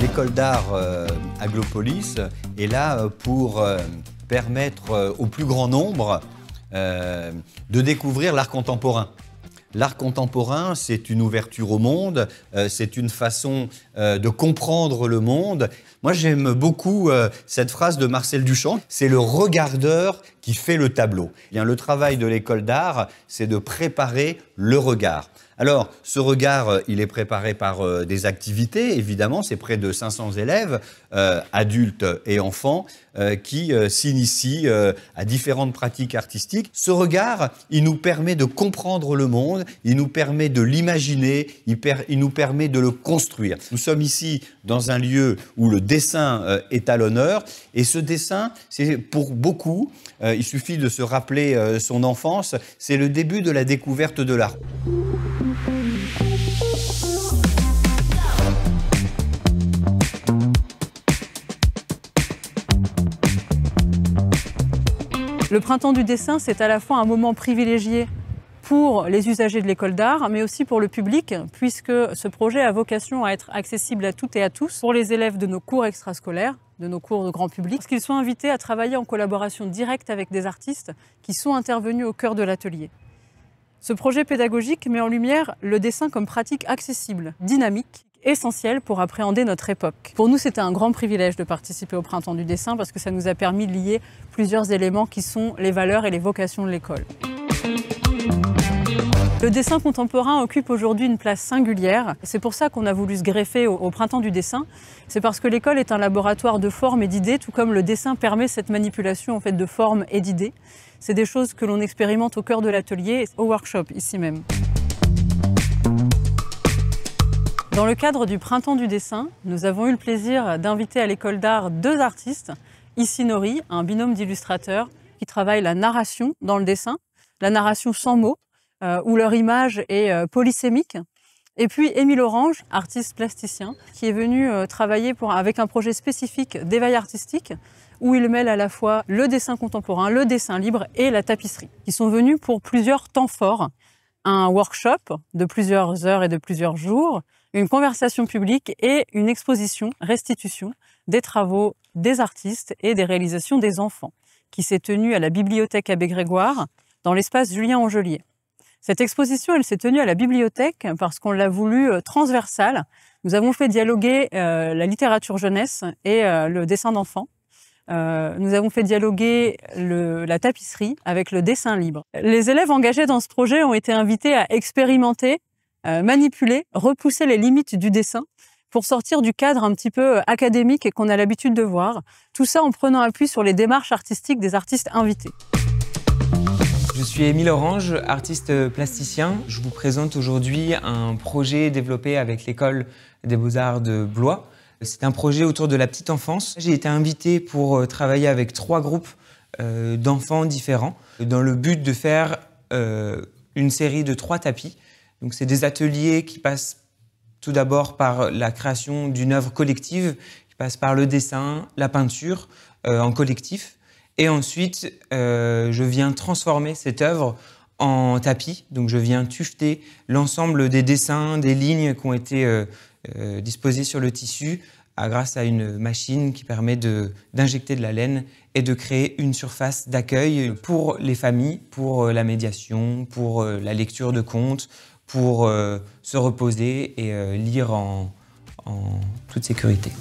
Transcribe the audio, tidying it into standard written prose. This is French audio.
L'école d'art Aglopolis est là pour permettre au plus grand nombre de découvrir l'art contemporain. L'art contemporain, c'est une ouverture au monde, c'est une façon de comprendre le monde. Moi, j'aime beaucoup cette phrase de Marcel Duchamp, c'est le regardeur qui fait le tableau. Bien, le travail de l'école d'art, c'est de préparer le regard. Alors, ce regard, il est préparé par des activités, évidemment, c'est près de 500 élèves, adultes et enfants, qui s'initient à différentes pratiques artistiques. Ce regard, il nous permet de comprendre le monde, il nous permet de l'imaginer, il nous permet de le construire. Nous sommes ici dans un lieu où le dessin est à l'honneur, et ce dessin, c'est pour beaucoup, il suffit de se rappeler son enfance, c'est le début de la découverte de l'art. Le printemps du dessin, c'est à la fois un moment privilégié pour les usagers de l'école d'art, mais aussi pour le public, puisque ce projet a vocation à être accessible à toutes et à tous, pour les élèves de nos cours extrascolaires, de nos cours de grand public, parce qu'ils sont invités à travailler en collaboration directe avec des artistes qui sont intervenus au cœur de l'atelier. Ce projet pédagogique met en lumière le dessin comme pratique accessible, dynamique, essentielle pour appréhender notre époque. Pour nous, c'était un grand privilège de participer au Printemps du dessin parce que ça nous a permis de lier plusieurs éléments qui sont les valeurs et les vocations de l'école. Le dessin contemporain occupe aujourd'hui une place singulière. C'est pour ça qu'on a voulu se greffer au Printemps du dessin. C'est parce que l'école est un laboratoire de formes et d'idées, tout comme le dessin permet cette manipulation en fait, de formes et d'idées. C'est des choses que l'on expérimente au cœur de l'atelier, au workshop, ici même. Dans le cadre du Printemps du dessin, nous avons eu le plaisir d'inviter à l'école d'art 2 artistes, Isinori, un binôme d'illustrateurs qui travaillent la narration dans le dessin, la narration sans mots, où leur image est polysémique. Et puis Émile Orange, artiste plasticien, qui est venu travailler avec un projet spécifique d'éveil artistique, où il mêle à la fois le dessin contemporain, le dessin libre et la tapisserie. Ils sont venus pour plusieurs temps forts, un workshop de plusieurs heures et de plusieurs jours, une conversation publique et une exposition, restitution des travaux des artistes et des réalisations des enfants, qui s'est tenue à la Bibliothèque Abbé Grégoire, dans l'espace Julien Angelier. Cette exposition, elle s'est tenue à la bibliothèque parce qu'on l'a voulu transversale. Nous avons fait dialoguer la littérature jeunesse et le dessin d'enfants. Nous avons fait dialoguer la tapisserie avec le dessin libre. Les élèves engagés dans ce projet ont été invités à expérimenter, manipuler, repousser les limites du dessin pour sortir du cadre un petit peu académique qu'on a l'habitude de voir. Tout ça en prenant appui sur les démarches artistiques des artistes invités. Je suis Émile Orange, artiste plasticien. Je vous présente aujourd'hui un projet développé avec l'école des Beaux-Arts de Blois. C'est un projet autour de la petite enfance. J'ai été invité pour travailler avec 3 groupes d'enfants différents dans le but de faire une série de 3 tapis. Donc c'est des ateliers qui passent tout d'abord par la création d'une œuvre collective, qui passe par le dessin, la peinture en collectif. Et ensuite, je viens transformer cette œuvre en tapis. Donc je viens tuffeter l'ensemble des dessins, des lignes qui ont été disposées sur le tissu grâce à une machine qui permet d'injecter de la laine et de créer une surface d'accueil pour les familles, pour la médiation, pour la lecture de contes, pour se reposer et lire en toute sécurité.